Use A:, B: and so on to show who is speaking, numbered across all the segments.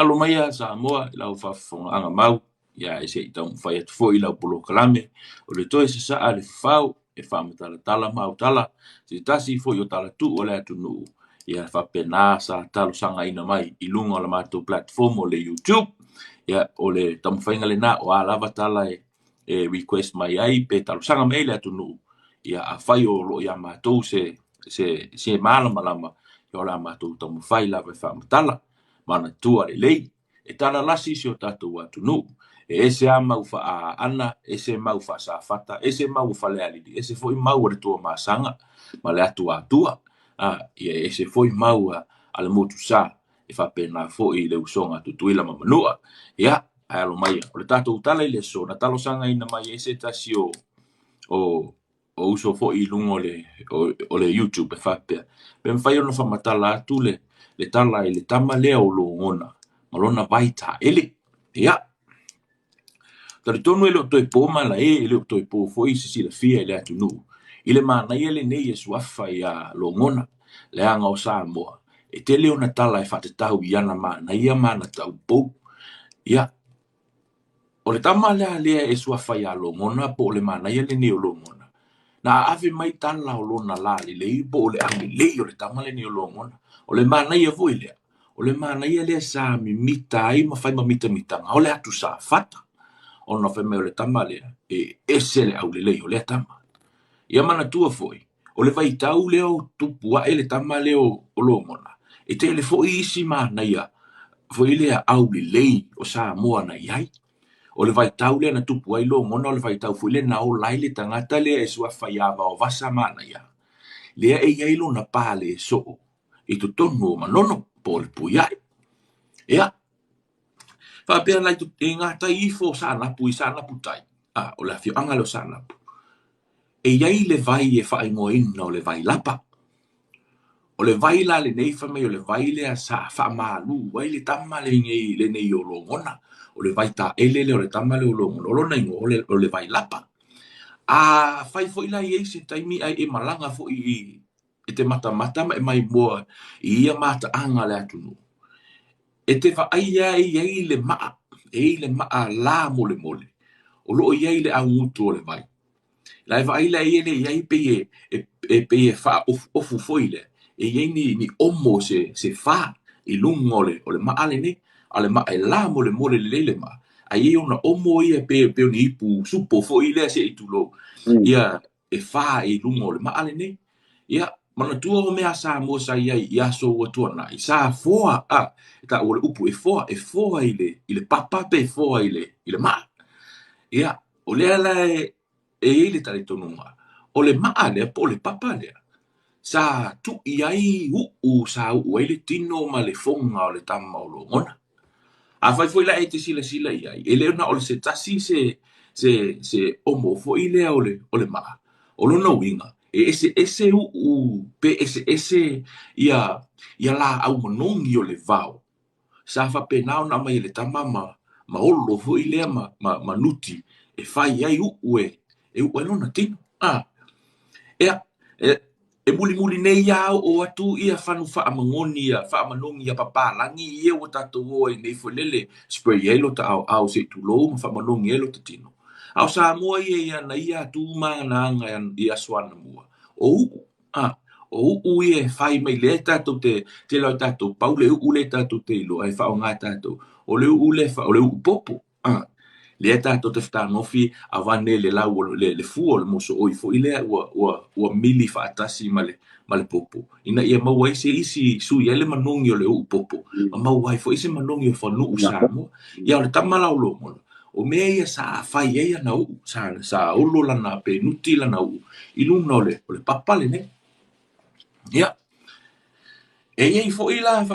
A: alo mai a Samoa lau whafonga mau ia e se itau whai atu fo i lau polokalame o le toe sasaa le fafao e whaamatala tala mau tala se tasi fo i o tala tu o le ATUNUU ia whapena sa talo sanga ina mai i lunga o le matou platform o le YouTube ia o le tamwhainga le na o a lava tala e request mai ai pe talo sanga mai le ATUNUU ia a whai o lo ia matou se malama i o la matou tamwhai lava e whaamatala manatua elelei e talalasi si o tatou ATUNUU e ese a mau faaana ese mau faasafata ese mau falealili ese foi mau o le tua masanga ma le atua ia ese foi mau a le motusa e faapena foi le usonga Tutuila ma Manua ia alo mai o le tatou tala i le so na talosaga ina mai ese tasi o uso foi lungo o le YouTube e faapea pe mfai ona famatala atu le tala i le tama lea o Logona ma lona vaitaele ia tari tonu ele o toi pō mala ele o toi pō foi se sila fia ele ATUNUU. Ile mana ia lenei e suafa i a Logona le anga o Samoa. E te leo na tala e whatetau i ana mana ia mana tau pou. Ia, o le tama lea e suafa i a Logona po le mana ia lenei o Logona. Na ave mai tala o lona la lei po le elelei o le tama lenei o Logona. O le mana ia voi lea. O le mana ia lea sa mi mita ai ma fai ma mita mitanga. O le atu sa fata. Ona fe me o le tama lea, e ese le au lelei o le tama. Ia manatua foi, o le vaitau leo tupua e le tama leo o Logona. E te le foi isi mana ia, foi lea au lelei o Samoa na iai. O le vaitau lea na tupua i Logona, o le vaitau foi le na o lai le tangata lea e sua faiava o vasa mana ia. Lea e iai lo na pale e soo, e to tonu o manono po le puiai. Ia, faapea lai tu e ngata ifo sanapu i sanapu tai. O le afio anga lo sanapu. E iai le vai e whaingoina o le vai lapa. O le vai la le nei whamei o le vai lea sa whaamalu. Wai le tama le nei o Logona. O le vai taele le o le tama le o Logona. O lona ingo o le vai lapa. Whai fo ila i eise taimi ai e malanga fo i e te mata ma e mai moa i ia mata anga le ATUNUU. E te whaia i le maa, le maa la mole. O loo i le au mutu o le vai. La e whaia le iai peye e wha ofu foile. E iai ni omo se wha i lungo o le maa le ne. A le maa e la mole le maa. A iei ona omo ia pe ni ipu supo foile se i tulo. Ia e wha i lungo o le maa le ne. Ia manatua o mea sa mo sa iai ia so ua tuana i sa foa ta o le upu e foa i le papa pe foa i le maa ia o le ala e le tale tonunga o le maa le po le papa le sa tu iai sa ai le tino ma le fonga o le tama o Logona a fai foi la e te sila iai e le na o le se tasi se omo fo i le o le maa o lo no winga ese pe ese ia la au monongi o le vau. Sa fa penao na mai le tama ma olo fo i lea ma nuti e fai ai ue lona tino. E muli nei au o atu ia fanu faamanongi ia papalangi ia o tatou o nei fo lele spray elo ta au se tulo ma faamanongi elo ta tino. Au Samoa ia na ia tu mana anga ia swana mua. O ia fai mai le tatou te lau tatou pau le le tatou te ilo ai fao ngā tatou. O le popo. Le tatou te whtanofi a wane le lau le fua le moso oi fo ile ua mili whaatasi ma le popo. Ina ia mawai se isi sui ele manongi o le popo. Ma mawai fo isi manongi o whanuu Samoa. Ia o le tamalau lo mono. O mea ia sa fai eia na sa olo lana pe nuti lana iluna o le papale ne. Ia. E iei fo ila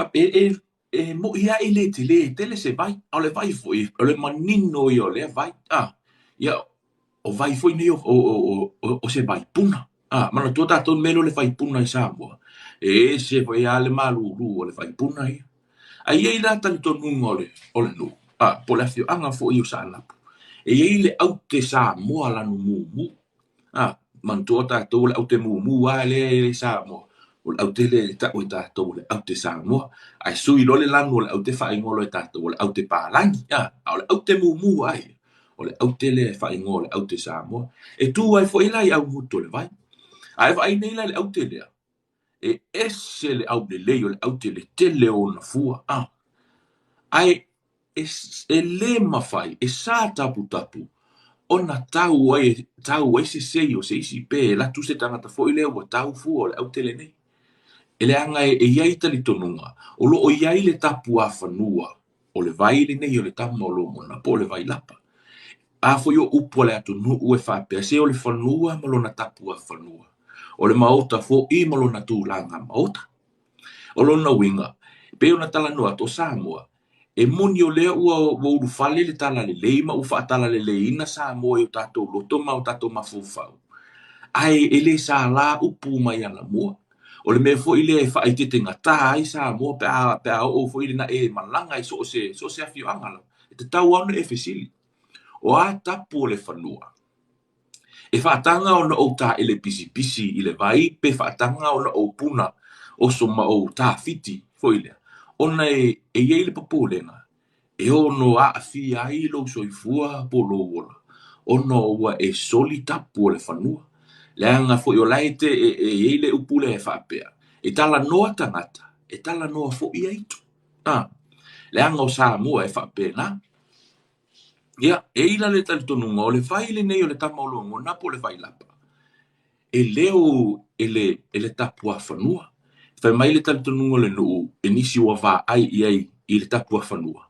A: e mo ia ele tele se vai. O le vai fo o le manino i o le vai. Ia o vai fo nei o se vai puna. Mana tua tatou melo le vai puna i Samoa. E se fo ia le malu o le vai puna ia. A iei la tali tonunga o le nu. Po le afio anga fo i o sanapu. E iei le au te Samoa lanu mumu. Man tua tatou le au te mumu le Samoa. o le au te le ta o tātou le au te Samoa ai sui lo le lanu o le au te whaingolo e tātou o le au te pālangi o le au te mumu ai o le au te le whaingolo le au te Samoa e tu ai fo ilai au muto le vai ai vai nei le au te lea e ese le au lelei o le au te le tele o na fua ai e le mawhai e sā tapu tapu ona tau ai se sei o se isi pe la tu se tangata fo ile o tau fu o le au te lenei ele anga e iai tali tonunga o lo o iai le tapu a whanua o le vai le nei o le tamu o lo mona po le vai lapa a fo yo upo le ATUNUU e faapea se o le whanua ma lona tapu a whanua o le maota fo i ma lona tūlanga maota o lona winga pe ona tala noa to Samoa e moni o lea ua uru fale le tala lelei ma ufa tala lelei ina Samoa o tatou loto ma o tatou mafufau ai ele sa la upu mai ana mua o le me fo ile fa i te ngata ai Samoa pe a o fo ile na e malanga i so se afio angala te tau ana e fesili o a tapu o le whanua e whaatanga o na o ta ele pisi pisi i le vai pe whaatanga o na o puna o so ma o ta fiti fo ile ona e ele papulenga e ono a fi ai lo soifua po lo ola ono ua e soli tapu o le whanua le anga fo yo laite e ele upule e faapea e tala noa tangata e tala noa fo i aitu le anga o Samoa e faapea na e ila le tali tonunga o le vai le nei o le tamaulongo na po le vai lapa e leo ele tapu a whanua fai mai le tali tonunga le nuu e nisi ua va ai i le tapu a whanua